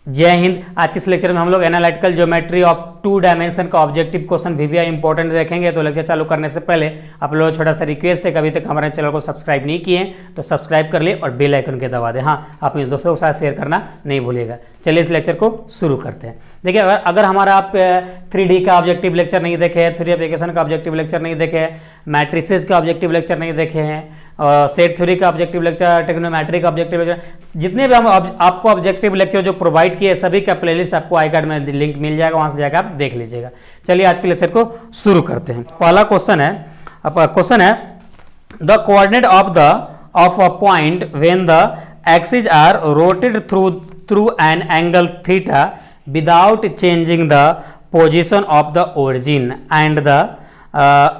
जय हिंद। आज के इस लेक्चर में हम लोग एनालिटिकल ज्योमेट्री ऑफ 2 डायमेंशन का ऑब्जेक्टिव क्वेश्चन वीवीआई इंपॉर्टेंट देखेंगे। तो लेक्चर चालू करने से पहले आप लोगों को छोटा सा रिक्वेस्ट है, कभी तक हमारे चैनल को सब्सक्राइब नहीं किए तो सब्सक्राइब कर लिए और बेल आइकन के दबा दें। हाँ, अपने दोस्तों के साथ शेयर करना नहीं भूलिएगा। चलिए इस लेक्चर को शुरू करते हैं। देखिए, अगर हमारा आप 3D का ऑब्जेक्टिव लेक्चर नहीं देखे हैं, 3D एप्लीकेशन का ऑब्जेक्टिव लेक्चर नहीं देखे हैं, मैट्रिसेस का ऑब्जेक्टिव लेक्चर नहीं देखे हैं, सेट थ्योरी का ऑब्जेक्टिव लेक्चर, ट्रिग्नोमेट्री का ऑब्जेक्टिव लेक्चर, जितने भी हम आपको ऑब्जेक्टिव लेक्चर जो प्रोवाइड किए सभी का प्लेलिस्ट आपको आई कार्ड में लिंक मिल जाएगा, वहां से जाकर आप देख लीजिएगा। चलिए आज के लेक्चर को शुरू करते हैं। पहला क्वेश्चन है the coordinate of a point when the axis are rotated through an angle theta without changing the position of the origin and the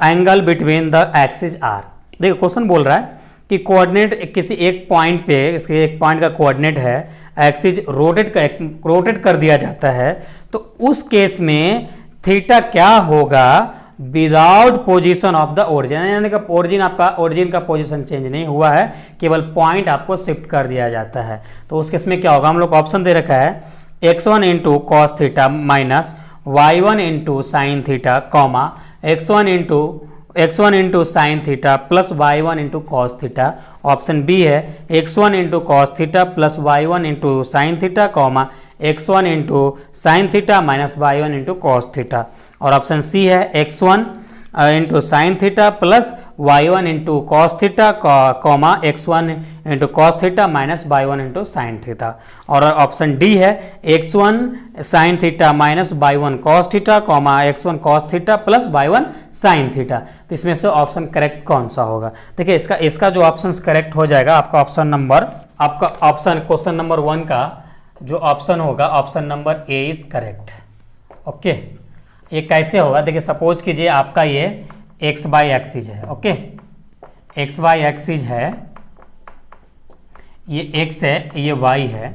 angle between the axis are. देखो क्वेश्चन बोल रहा है कि कोऑर्डिनेट किसी एक पॉइंट पे, इसके एक पॉइंट का कोऑर्डिनेट है, एक्सिस रोटेट कर दिया जाता है, तो उस केस में थीटा क्या होगा without position of the origin, यानी कि ओरिजिन का पोजीशन चेंज नहीं हुआ है, केवल पॉइंट आपको शिफ्ट कर दिया जाता है। तो उस केस में क्या होगा, हम लोग ऑप्शन दे रखा है x1 into cos theta minus y1 into sine theta comma x1 into sine theta plus y1 into cos theta. Option B है x1 into cos theta plus y1 into sine theta comma x1 into sine theta minus y1 into cos theta. और option C है x1 into sine theta plus y1 into cos theta comma x1 into cos theta minus y1 into sine theta. और option D है x1 sign theta minus y1 cos theta comma x1 cos theta plus y1 sine theta. तो इसमें से option correct कौन सा होगा? देखिए इसका जो ऑप्शन करेक्ट हो जाएगा, आपका ऑप्शन क्वेश्चन नंबर 1 का जो ऑप्शन होगा, option number A is correct. Okay, ये कैसे होगा? देखिए सपोज कीजिए आपका ये एक्स बाई एक्सिस है। ओके, एक्स बाई एक्सिस है, ये एक्स है, ये वाई है।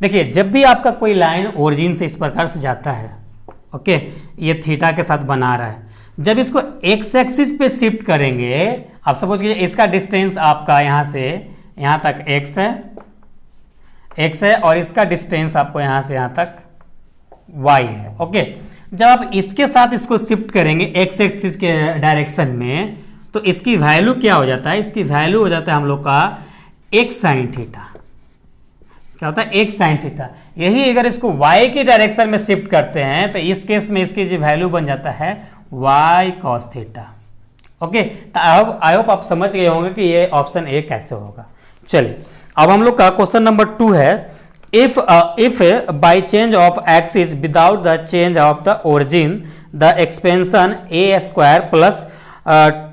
देखिए जब भी आपका कोई लाइन ओरिजिन से इस प्रकार से जाता है, ओके, ये थीटा के साथ बना रहा है, जब इसको एक्स एक्सिस पे शिफ्ट करेंगे, आप सपोज कीजिए इसका डिस्टेंस आपका यहाँ से यहाँ तक एक्स है और इसका डिस्टेंस आपको यहाँ से यहाँ तक वाई है। ओके, जब आप इसके साथ इसको शिफ्ट करेंगे एक्स एक्सिस के डायरेक्शन में, तो इसकी वैल्यू क्या हो जाता है? इसकी वैल्यू हो जाता है हम लोग का एक्स साइन थीटा। क्या होता है? X sine theta. यही अगर इसको वाई की डायरेक्शन में शिफ्ट करते हैं तो इस केस में इसकी जो वैल्यू बन जाता है वाई कॉस थीटा। ओके, तो आई होप आप समझ गए होंगे कि ये ऑप्शन ए कैसे होगा। चलिए अब हम लोग का क्वेश्चन नंबर 2 है if by change of axis without the change of the origin the expansion a square plus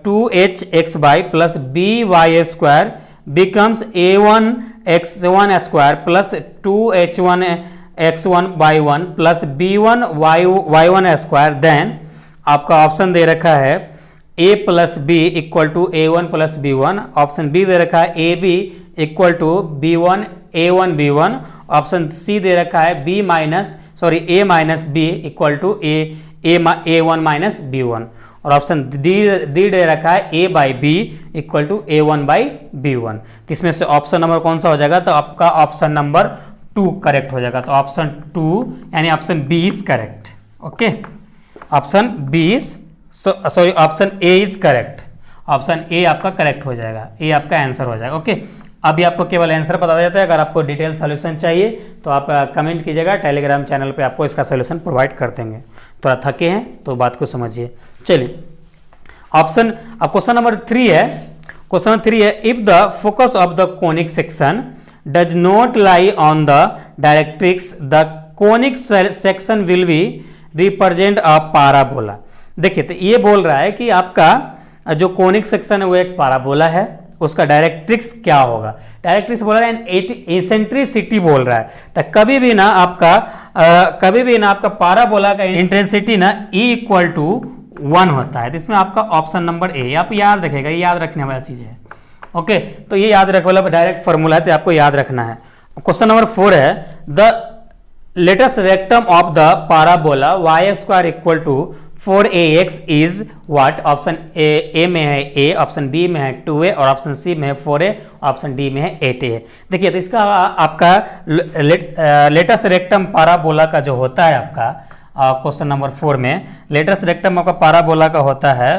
2hxy plus by square becomes a1 x1 square plus 2h1 x1 by 1 plus b1 y1 square, then आपका option दे रखा है a plus B equal to a1 plus b1। Option B दे रखा है ab equal to b1 a1 b1। Option C दे रखा है a minus B equal to a1 minus b1। और ऑप्शन डी दे रखा है a by B equal to a1 by b1। तो इसमें से ऑप्शन नंबर कौन सा हो जाएगा? तो आपका ऑप्शन नंबर 2 करेक्ट हो जाएगा। तो ऑप्शन 2 यानी option B is correct. Okay, option A is correct. Option A आपका करेक्ट हो जाएगा, ए आपका आंसर हो जाएगा। ओके, अभी आपको केवल आंसर बता जाता है। अगर आपको डिटेल सॉल्यूशन चाहिए तो आप कमेंट कीजिएगा, टेलीग्राम चैनल पे आपको इसका सॉल्यूशन प्रोवाइड कर देंगे। थोड़ा थके हैं तो बात को समझिए। चलिए ऑप्शन, अब क्वेश्चन नंबर 3 है। क्वेश्चन नंबर 3 है if the focus of the conic section does not lie on the directrix the conic section will be represent a parabola. देखिए तो ये बोल रहा है कि आपका जो कोनिक सेक्शन है वो एक पाराबोला है, उसका डायरेक्ट्रिक्स क्या होगा? डायरेक्ट्रिक्स बोल रहा है एसेंट्रिसिटी बोल रहा है। तो कभी भी ना आपका पाराबोला का इंटेंसिटी ना E इक्वल टू 1 होता है। तो इसमें आपका ऑप्शन नंबर ए, आप याद रखेगा, ये याद रखने वाला चीज है। ओके, तो ये याद रखने वाला डायरेक्ट फॉर्मूला है, तो आपको याद रखना है। क्वेश्चन नंबर 4 है the latus rectum of the parabola y² equal to 4ax is what? Option A में है a, ऑप्शन बी में है 2a और ऑप्शन सी में है 4a, ऑप्शन डी में है 8a है। देखिए तो इसका आपका लेटस रेक्टम पाराबोला का जो होता है आपका क्वेश्चन नंबर 4 में लेटस रेक्टम आपका पाराबोला का होता है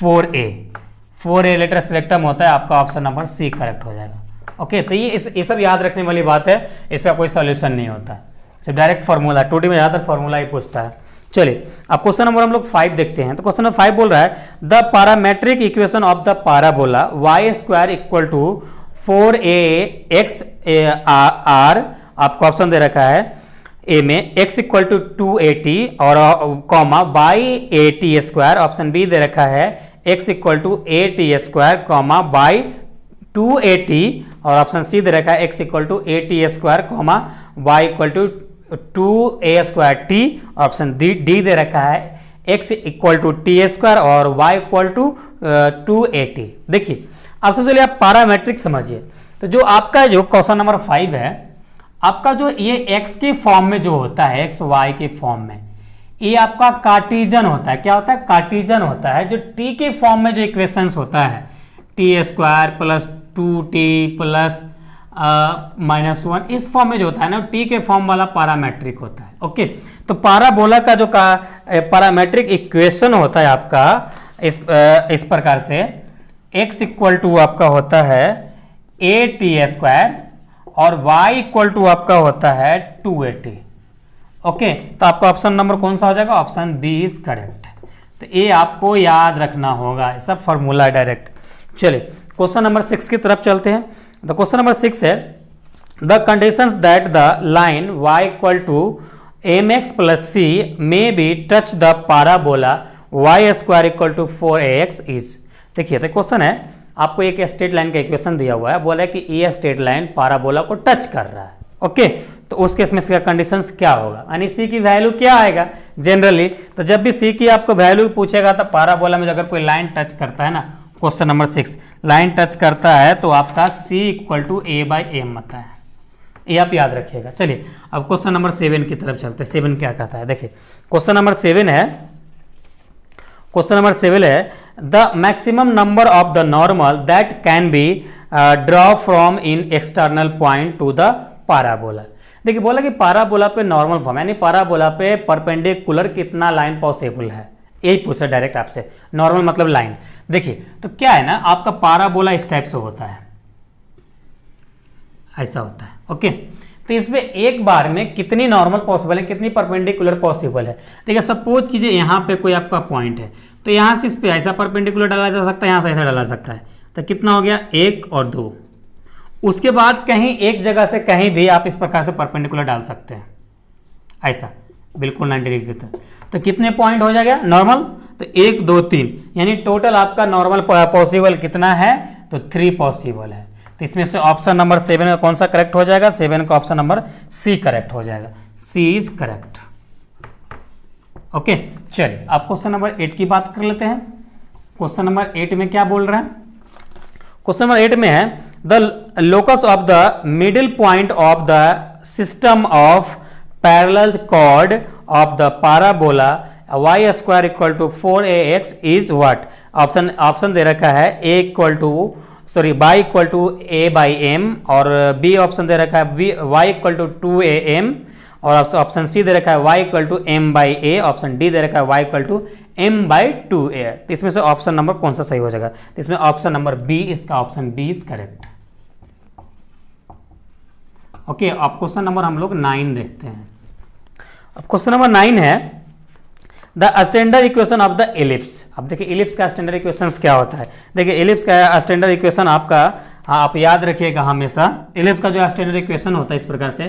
4a लेटस रेक्टम होता है आपका, ऑप्शन नंबर सी करेक्ट हो जाएगा। ओके तो ये सब याद रखने वाली बात है, इसका कोई सॉल्यूशन नहीं होता है, सिर्फ डायरेक्ट फार्मूला, 2D में ज़्यादातर फार्मूला ही पूछता है। चलिए अब क्वेश्चन नंबर हम लोग 5 देखते हैं। तो क्वेश्चन नंबर 5 बोल रहा है the parametric equation of the parabola y square equal to 4ax r, आपको ऑप्शन दे रखा है ए में x इक्वल टू 2at और comma by at square, option B दे रखा है x equal to at square comma by 2at और ऑप्शन सी दे रखा है x equal to at square comma y equal to 2a square t, option D दे रखा है x equal to T square और y इक्वल टू 2at। देखिए अब से चलिए आप पैरामेट्रिक समझिए। तो जो आपका जो क्वेश्चन नंबर 5 है, आपका जो ये x के फॉर्म में जो होता है, x y के फॉर्म में, ये आपका कार्टीजन होता है। क्या होता है? कार्टीजन होता है। जो t के फॉर्म में जो इक्वेशंस होता है T square plus 2t plus -1, इस फॉर्म में जो होता है ना, टी के फॉर्म वाला पैरामेट्रिक होता है। ओके तो पाराबोला का जो पैरामेट्रिक इक्वेशन होता है आपका इस प्रकार से, x इक्वल टू आपका होता है at स्क्वायर और y इक्वल टू आपका होता है 2at। ओके तो आपका ऑप्शन नंबर कौन सा हो जाएगा? Option B is correct. तो ये आपको याद रखना होगा, सब फॉर्मूला डायरेक्ट। चलिए क्वेश्चन नंबर 6 की तरफ चलते हैं। तो क्वेश्चन नंबर 6 है the conditions that the line y equal to mx plus c may be touch the parabola y square equal to 4ax is. देखिए तो क्वेश्चन है, आपको एक स्ट्रेट लाइन का इक्वेशन दिया हुआ है, बोला है कि ये स्ट्रेट लाइन पाराबोला को टच कर रहा है। ओके तो उस केस में इसका कंडीशंस क्या होगा, यानी सी की वैल्यू क्या आएगा जनरली? तो जब भी सी की आपको वैल्यू पूछेगा तो पाराबोला में अगर कोई लाइन टच करता है ना, क्वेश्चन नंबर 6 लाइन टच करता है तो आपका c equal to a by M आता है, ये आप याद रखिएगा। चलिए अब क्वेश्चन नंबर 7 की तरफ चलते हैं। 7 क्या कहता है? देखिए क्वेश्चन नंबर 7 है, क्वेश्चन नंबर 7 है the maximum number of the normal that can be draw from in external point two the parabola. देखिए बोला कि पाराबोला पे नॉर्मल फॉर्म यानी पाराबोला पे परपेंडिकुलर कितना लाइन पॉसिबल है, यही पूछा डायरेक्ट आपसे। नॉर्मल मतलब लाइन। देखिए तो क्या है ना, आपका पाराबोला इस टाइप से होता है, ऐसा होता है। ओके तो इसमें एक बार में कितनी नॉर्मल पॉसिबल है, कितनी परपेंडिकुलर पॉसिबल है? देखिए सपोज कीजिए यहाँ पे कोई आपका पॉइंट है, तो यहाँ से इस पे ऐसा परपेंडिकुलर डाला जा सकता है, यहाँ से ऐसा डाला सकता है। तो कितना हो गया? 1 और 2। उसके बाद कहीं एक जगह से कहीं भी आप इस प्रकार से परपेंडिकुलर डाल सकते हैं, ऐसा बिल्कुल 90 डिग्री की तरह। तो कितने पॉइंट हो जाएगा नॉर्मल? तो 1 2 3, यानी टोटल आपका नॉर्मल पॉसिबल कितना है? तो 3 पॉसिबल है। तो इसमें से ऑप्शन नंबर 7 का कौन सा करेक्ट हो जाएगा? 7 का ऑप्शन नंबर सी करेक्ट हो जाएगा, सी इज करेक्ट। ओके चलिए अब क्वेश्चन नंबर 8 की बात कर लेते हैं। क्वेश्चन नंबर 8 में क्या बोल रहा है? क्वेश्चन नंबर 8 में है the locus of the middle point of the system of parallel chord of the parabola y square equal to 4ax is what? Option दे रखा है a equal to y equal to a by M और b option दे रखा है y equal to 2am और option C दे रखा है y equal to m by a, option D दे रखा है y equal to m by 2a। तो इसमें से ऑप्शन नंबर कौन सा सही हो जाएगा? तो इसमें ऑप्शन नंबर बी, इसका option B is correct. Okay अब क्वेश्चन नंबर हम लोग 9 देखते हैं। अब क्वेश्चन नंबर 9 है the standard equation of the ellipse. अब देखिए एलिप्स का स्टैंडर्ड इक्वेशन क्या होता है? देखिए एलिप्स का स्टैंडर्ड इक्वेशन आपका, आप याद रखिएगा हमेशा, एलिप्स का जो स्टैंडर्ड इक्वेशन होता है इस प्रकार से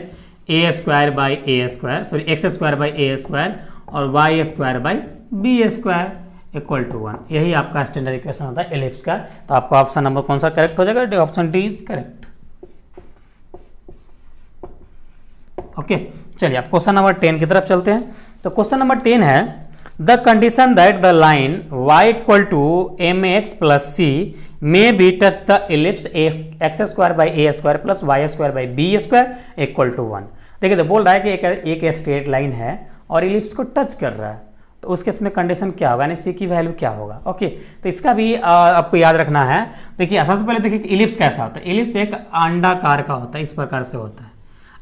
A square by A square, sorry X square by A square और Y square by B square equal to 1, यही आपका स्टैंडर्ड इक्वेशन होता है एलिप्स का। तो आपका ऑप्शन नंबर कौन सा करेक्ट हो जाएगा? Option D is correct. Okay चलिए आप क्वेश्चन नंबर 10 की तरफ चलते हैं। तो क्वेश्चन नंबर 10 है the condition that the line y equal to mx plus c may be touch the ellipse x square by A square plus Y square by B square equal to 1। देखिए तो बोल रहा है कि एक straight line है और ellipse को टच कर रहा है, तो उस केस में कंडीशन क्या होगा, यानी सी की वैल्यू क्या होगा। ओके, तो इसका भी आपको याद रखना है। देखिए सबसे पहले देखिए इलिप्स कैसा होता है। इलिप्स एक अंडाकार का होता है, इस प्रकार से होता है।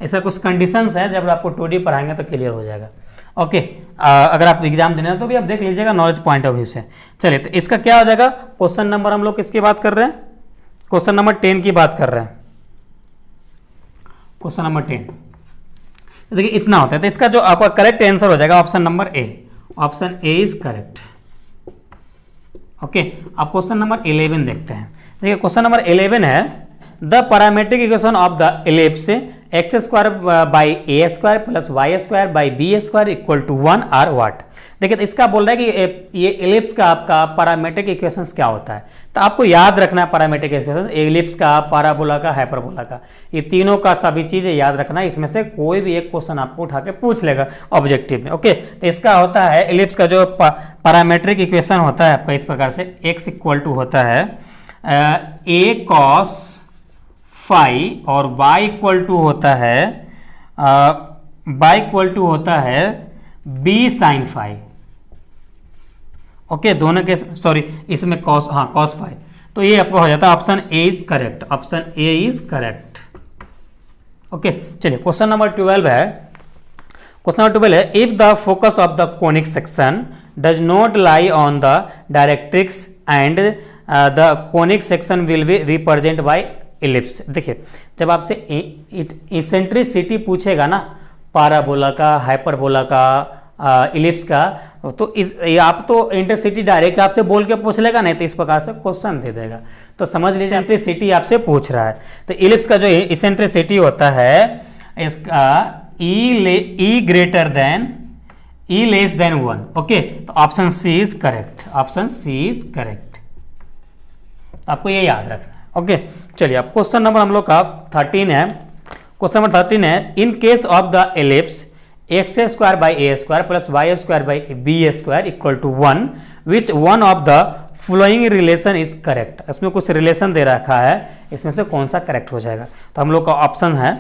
ऐसा कुछ कंडीशंस है, जब आपको 2D पढ़ाएंगे तो क्लियर हो जाएगा। ओके, अगर आप एग्जाम देना तो भी आप देख लीजिएगा नॉलेज पॉइंट ऑफ व्यू से। चलिए, तो इसका क्या हो जाएगा, क्वेश्चन नंबर हम लोग किसकी बात कर रहे हैं, क्वेश्चन नंबर 10 की बात कर रहे हैं। क्वेश्चन नंबर 10 देखिए इतना होता है। तो इसका जो आपका करेक्ट आंसर हो जाएगा option number A. Option A is correct. Okay, अब क्वेश्चन नंबर 11 देखते हैं। देखिए क्वेश्चन नंबर 11 है, the parametric equation of the ellipse X square by A square plus Y square by B square equal to 1 are what. देखिए तो इसका बोल रहा है कि ये इलिप्स का आपका पैरामेट्रिक इक्वेशंस क्या होता है। तो आपको याद रखना है पैरामेट्रिक इक्वेशन, इलिप्स का, पैराबोला का, हाइपरबोला का, ये तीनों का सभी चीजें याद रखना है। इसमें से कोई भी एक क्वेश्चन आपको उठा के पूछ लेगा ऑब्जेक्टिव में। ओके, तो इसका होता है इलिप्स का जो पैरामेट्रिक इक्वेशन होता है आपका इस प्रकार से, एक्स इक्वल टू होता है ए कॉस फाई और y इक्वल टू होता है y इक्वल टू होता है b साइन फाई। ओके, दोनों के सॉरी इसमें कॉस, हाँ कॉस फाई। तो ये आपको हो जाता है option A is correct. Option A is correct. Okay, चलिए क्वेश्चन नंबर 12 है। क्वेश्चन नंबर 12 है, if the focus of the conic section does not lie on the directrix and the conic section will be represent by ellipse. देखिए जब आपसे eccentricity पूछेगा ना, parabola का, hyperbola का, इलिप्स का, तो आप तो इंटरसिटी डायरेक्ट आपसे बोल के पूछ लेगा, नहीं तो इस प्रकार से क्वेश्चन दे देगा। तो समझ लीजिए इंटरसिटी आपसे पूछ रहा है। तो इलिप्स का जो इसेंट्रिसिटी होता है इसका e greater than e less than 1। Okay, तो option C is correct. Option C is correct, आपको ये याद रखना है। ओके, चलिए अब क्वेश्चन नंबर हम लोग का 13 है। क्वेश्चन नंबर 13 है, in case of the ellipse x square by A square plus Y square by B square equal to 1 which one of the following relation is correct. इसमें कुछ relation दे रखा है, इसमें से कौन सा करेक्ट हो जाएगा। तो हम लोग का ऑप्शन है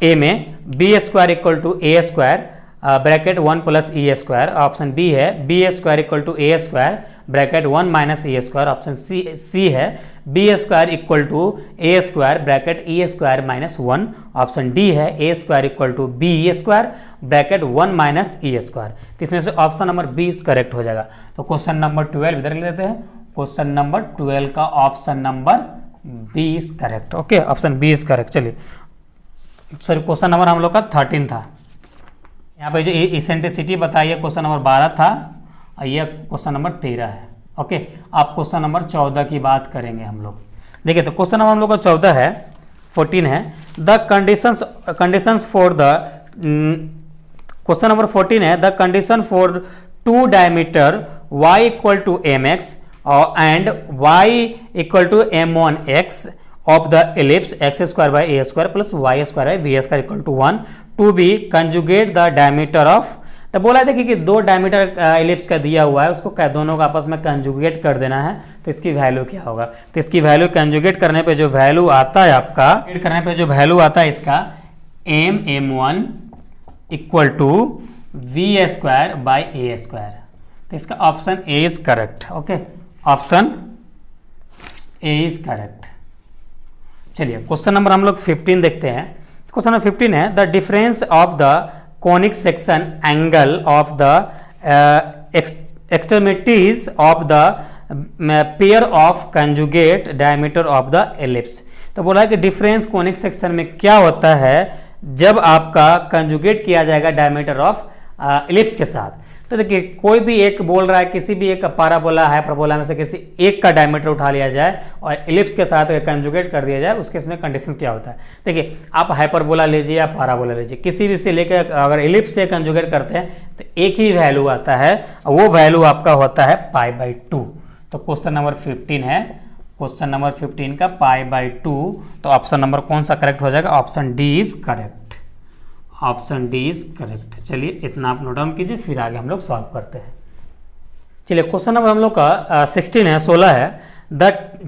ए में B square equal to A square bracket 1 plus E square. Option B है B square equal to A square bracket 1 minus E square. Option C है B square equal to A square bracket E square minus 1। Option D है A square equal to B square bracket 1 minus E square. तो इसमें से option number B correct हो जाएगा। तो question number 12 इधर लिख देते हैं। क्वेश्चन नंबर 12 का option number B correct. Okay, option B correct. चलिए सॉरी, क्वेश्चन नंबर हम लोग का 13 था। यहाँ पे जो इसेंट्रिसिटी बताइए क्वेश्चन नंबर 12 था, और ये क्वेश्चन नंबर 13 है। ओके, आप क्वेश्चन नंबर 14 की बात करेंगे हम लोग। देखिए तो क्वेश्चन नंबर हम लोग का 14 है, 14 है, the conditions for the, question number 14 है, the condition for two diameter y equal to m x and y equal to m1x of the ellipse x square by a square plus y square by b square equal to 1 to be conjugate the diameter of। तो बोला है देखिए कि दो diameter ellipse का दिया हुआ है, उसको दोनों का आपस में कंजुगेट कर देना है। तो इसकी वैल्यू क्या होगा। तो इसकी वैल्यू कंजुगेट करने पे जो वैल्यू आता है आपका, करने पे जो वैल्यू आता है इसका m1 equal to b square by A square. तो इसका option A is correct. Okay, option A is correct. चलिए क्वेश्चन नंबर हम लोग 15 देखते हैं। क्वेश्चन नंबर 15 है, the difference of the conic section angle of the extremities of the pair of conjugate diameter of the ellipse. तो बोला है कि डिफरेंस कोनिक सेक्शन में क्या होता है जब आपका कंजुगेट किया जाएगा डायमीटर ऑफ एलिप्स के साथ। तो देखिए कोई भी एक बोल रहा है, किसी भी एक पैराबोला हाइपरबोला में से किसी एक का डायमीटर उठा लिया जाए और एलिप्स के साथ कंजुगेट कर दिया जाए, उसके इसमें कंडीशन क्या होता है। देखिए आप हाइपरबोला लीजिए या पैराबोला लीजिए, किसी भी से लेकर अगर एलिप्स से कंजुगेट करते हैं तो एक ही वैल्यू आता है, वो वैल्यू आपका होता है π/2। तो क्वेश्चन नंबर 15 है, क्वेश्चन नंबर 15 का π/2। तो ऑप्शन नंबर कौन सा करेक्ट हो जाएगा, option D is correct. Option D is correct. चलिए इतना आप नोट डाउन कीजिए, फिर आगे हम लोग सॉल्व करते हैं। चलिए क्वेश्चन नंबर हम लोग का 16 है, 16 है, the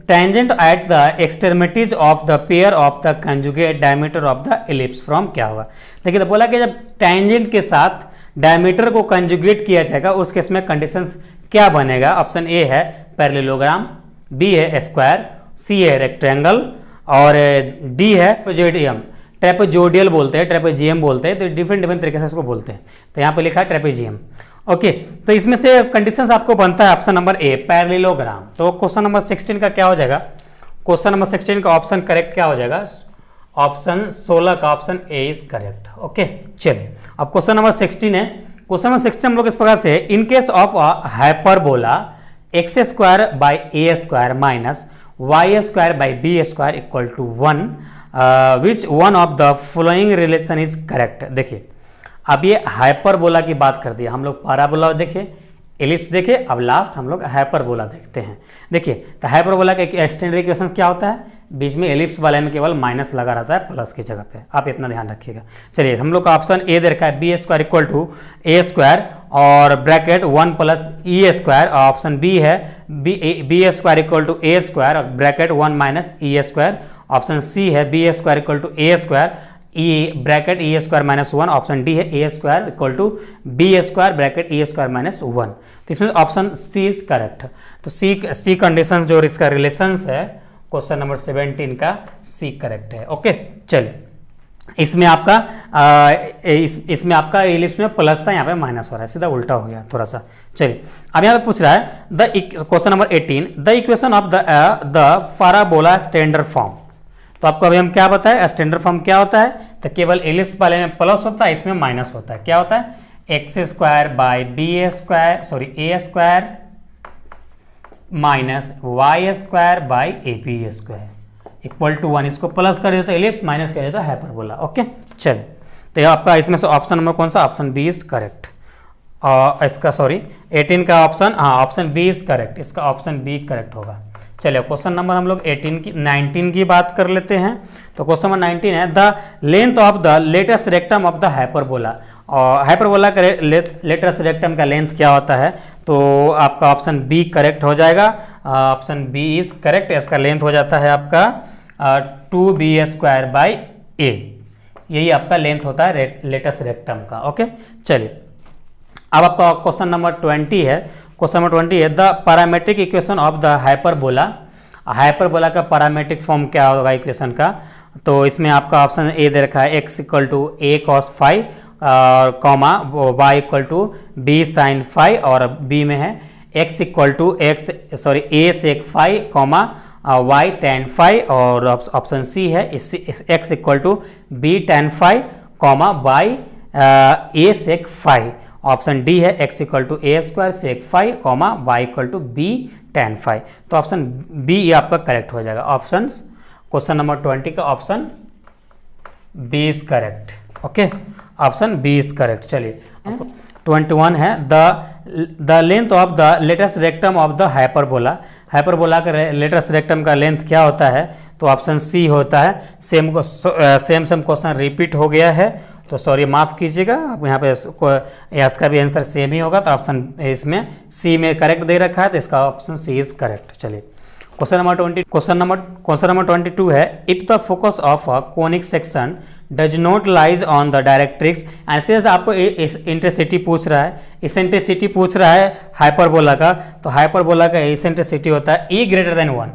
tangent at the extremities of the pair of the conjugate diameter of the ellipse from क्या होगा। देखिए तो बोला कि जब टेंजेंट के साथ डायमीटर को कंजुगेट किया जाएगा उस केस में कंडीशंस क्या बनेगा। ऑप्शन ए है पैरेललोग्राम, बी है स्क्वायर, सी है रेक्टेंगल और डी है ट्रेपेजोडियम। ट्रेपेजोडियल बोलते हैं, ट्रेपेजियम बोलते हैं, तो डिफरेंट तरीके से इसको बोलते हैं। तो यहाँ पे लिखा है ट्रेपेजियम। ओके, तो इसमें से कंडीशंस आपको बनता है ऑप्शन नंबर ए पैरेललोग्राम। तो क्वेश्चन नंबर 16 का क्या हो जाएगा, क्वेश्चन नंबर 16 का ऑप्शन करेक्ट क्या हो जाएगा, ऑप्शन 16 का option A is correct. Okay, चलिए अब क्वेश्चन नंबर 16 है। क्वेश्चन नंबर 16 हम लोग इस प्रकार से, in case of hyperbola x square by A square minus y square by B square equal to 1, which one of the following relation is correct. देखिए अब ये हाइपरबोला की बात कर दिया हम लोग, पैराबोला देखे, एलिप्स देखे, अब लास्ट हम लोग हाइपरबोला देखते हैं। देखिए तो हाइपरबोला का स्टैंडर्ड इक्वेशन क्या होता है, बीच में एलिप्स वाले में केवल माइनस लगा रहता है प्लस की जगह पे, आप इतना ध्यान रखिएगा। चलिए हम लोग का ऑप्शन ए दे रखा है B square equal to A square और bracket 1 plus E square. Option B है B square equal to A square और bracket 1 minus E square. Option C है B square equal to A square E bracket E square minus 1। Option D है A square equal to B square bracket E square minus 1। तो इसमें option C is correct. तो सी condition जो इसका relations है question number 17 का C correct है। Okay, चलिए इसमें आपका इसमें आपका एलिप्स में प्लस था, यहाँ पे माइनस हो रहा है, सीधा उल्टा हो गया थोड़ा सा। चलिए अब यहाँ पे पूछ रहा है question number 18, the equation of the parabola standard form. तो आपको अभी हम क्या बताए स्टैंडर्ड फॉर्म क्या होता है, तो केवल एलिप्स वाले में प्लस होता है, इसमें माइनस होता है। क्या होता है, x square by B square sorry a square minus y square by a b square equal to 1। इसको प्लस कर देते एलिप्स, माइनस कर देते हाइपरबोला। ओके, चलिए तो ये आपका इसमें से ऑप्शन नंबर कौन सा, ऑप्शन बी इज करेक्ट। इसका सॉरी 18 का ऑप्शन, हाँ ऑप्शन बी इज करेक्ट, इसका ऑप्शन बी करेक्ट होगा। चलिए क्वेश्चन नंबर हम लोग 19 की बात कर लेते हैं। तो क्वेश्चन नंबर 19 है the length of the latus rectum of the hyperbola. और हाइपरबोला का लेटेस्ट रेक्टम का लेंथ क्या होता है, तो आपका ऑप्शन बी करेक्ट हो जाएगा। ऑप्शन बी इज करेक्ट, इसका लेंथ हो जाता है आपका 2b स्क्वायर बाई ए, यही आपका लेंथ होता है लेटेस्ट रेक्टम का। ओके, चलिए अब आपका क्वेश्चन नंबर 20 है। क्वेश्चन नंबर 20 है the parametric equation of the hyperbola. Hyperbola का पैरामेट्रिक फॉर्म क्या होगा इक्वेशन का, तो इसमें आपका ऑप्शन ए दे रखा है X equal to A cos five comma Y equal to B sine five और बी में है X equal to A sec five comma Y tan five और ऑप्शन सी है X equal to B tan five comma Y A sec five. Option D है X equal to A square sec five comma Y equal to B tan five. तो option B ये आपका correct हो जाएगा। Option question number 20 का option B is correct. Okay, option B is correct. चलिए 21 है the length of the latus rectum of the hyperbola. Hyperbola का latus rectum का लेंथ क्या होता है, तो ऑप्शन सी होता है। सेम क्वेश्चन रिपीट हो गया है, तो सॉरी माफ़ कीजिएगा, आप यहाँ पे इसका भी आंसर सेम ही होगा। तो ऑप्शन इसमें सी में करेक्ट दे रखा है, तो इसका ऑप्शन सी इज करेक्ट। चलिए क्वेश्चन नंबर 22 है if the focus of a conic section does not lies on the directrix. ऐसे आपको इंटेंसिटी पूछ रहा है, इसेंट्रिसिटी पूछ रहा है हाइपरबोला का, तो हाइपरबोला का इसेंट्रिसिटी होता है ई ग्रेटर देन 1।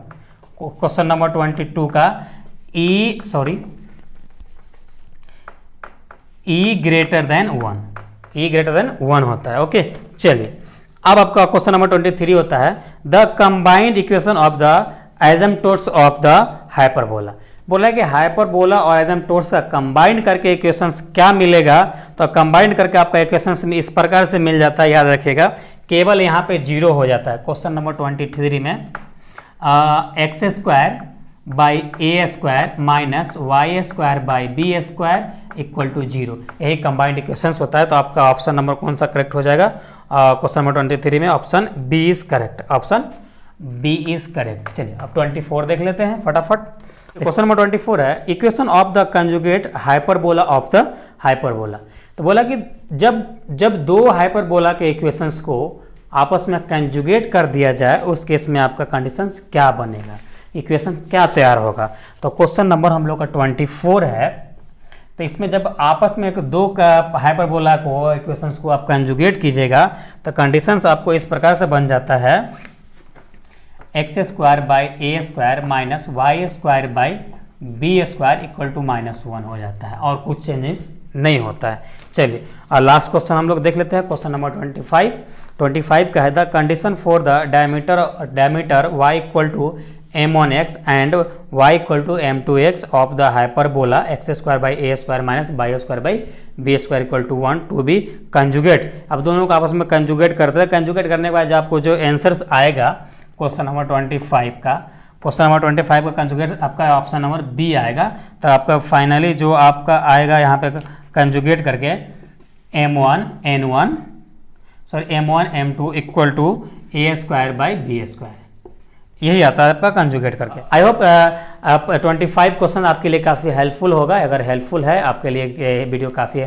क्वेश्चन नंबर 22 का ई ग्रेटर देन 1 होता है। ओके, चलिए अब आपका क्वेश्चन नंबर 23 होता है the combined equation of the asymptotes of the hyperbola. बोला कि हाइपरबोला और एसिम्प्टोट्स का कंबाइंड करके इक्वेशंस क्या मिलेगा, तो कंबाइंड करके आपका इक्वेशंस इस प्रकार से मिल जाता है, याद रखिएगा केवल यहाँ पे जीरो हो जाता है। क्वेश्चन नंबर 23 में x square by A square minus y square by B square equal to 0, यही कंबाइंड इक्वेशंस होता है। तो आपका ऑप्शन नंबर कौन सा करेक्ट हो जाएगा, क्वेश्चन नंबर 23 में option B is correct. Option B is correct. चलिए अब 24 देख लेते हैं फटाफट। क्वेश्चन नंबर 24 है equation of the conjugate hyperbola of the hyperbola. तो बोला कि जब दो हाइपरबोला के इक्वेशंस को आपस में कंजुगेट कर दिया जाए उस केस में आपका कंडीशंस क्या बनेगा, इक्वेशन क्या तैयार होगा। तो क्वेश्चन नंबर हम लोग का 24 है। तो इसमें जब आपस में एक दो का हाइपरबोला को इक्वेशंस को आप कंजुगेट कीजिएगा तो कंडीशंस आपको इस प्रकार से बन जाता है x square by A square minus y square by B square equal to -1 हो जाता है और कुछ चेंजेस नहीं होता है। चलिए और लास्ट क्वेश्चन हम लोग देख लेते हैं, क्वेश्चन नंबर 25 का है the condition for the diameter y equal to m1x and y equal to m2x of the hyperbola x square by A square minus y square by B square equal to 1 to be conjugate. अब दोनों को आपस में conjugate करते हैं। Conjugate करने के बाद आपको जो आंसर्स आएगा क्वेश्चन नंबर 25 का कंजुगेट आपका ऑप्शन नंबर बी आएगा। तो आपका फाइनली जो आपका आएगा यहाँ पे कंजुगेट करके m1 m2 equal to A square by B square, यही आता है आपका कंजुगेट करके। आई होप 25 क्वेश्चन आपके लिए काफ़ी हेल्पफुल होगा। अगर हेल्पफुल है आपके लिए ये वीडियो काफ़ी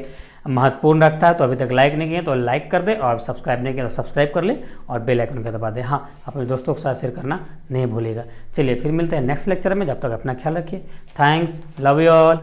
महत्वपूर्ण रखता है तो अभी तक लाइक नहीं किए तो लाइक कर दे और सब्सक्राइब नहीं किया तो सब्सक्राइब कर ले और बेल आइकन को दबा दे। हाँ, अपने दोस्तों के साथ शेयर करना नहीं भूलिएगा। चलिए फिर मिलते हैं नेक्स्ट लेक्चर में, जब तक अपना ख्याल रखिए। Thanks, love you all.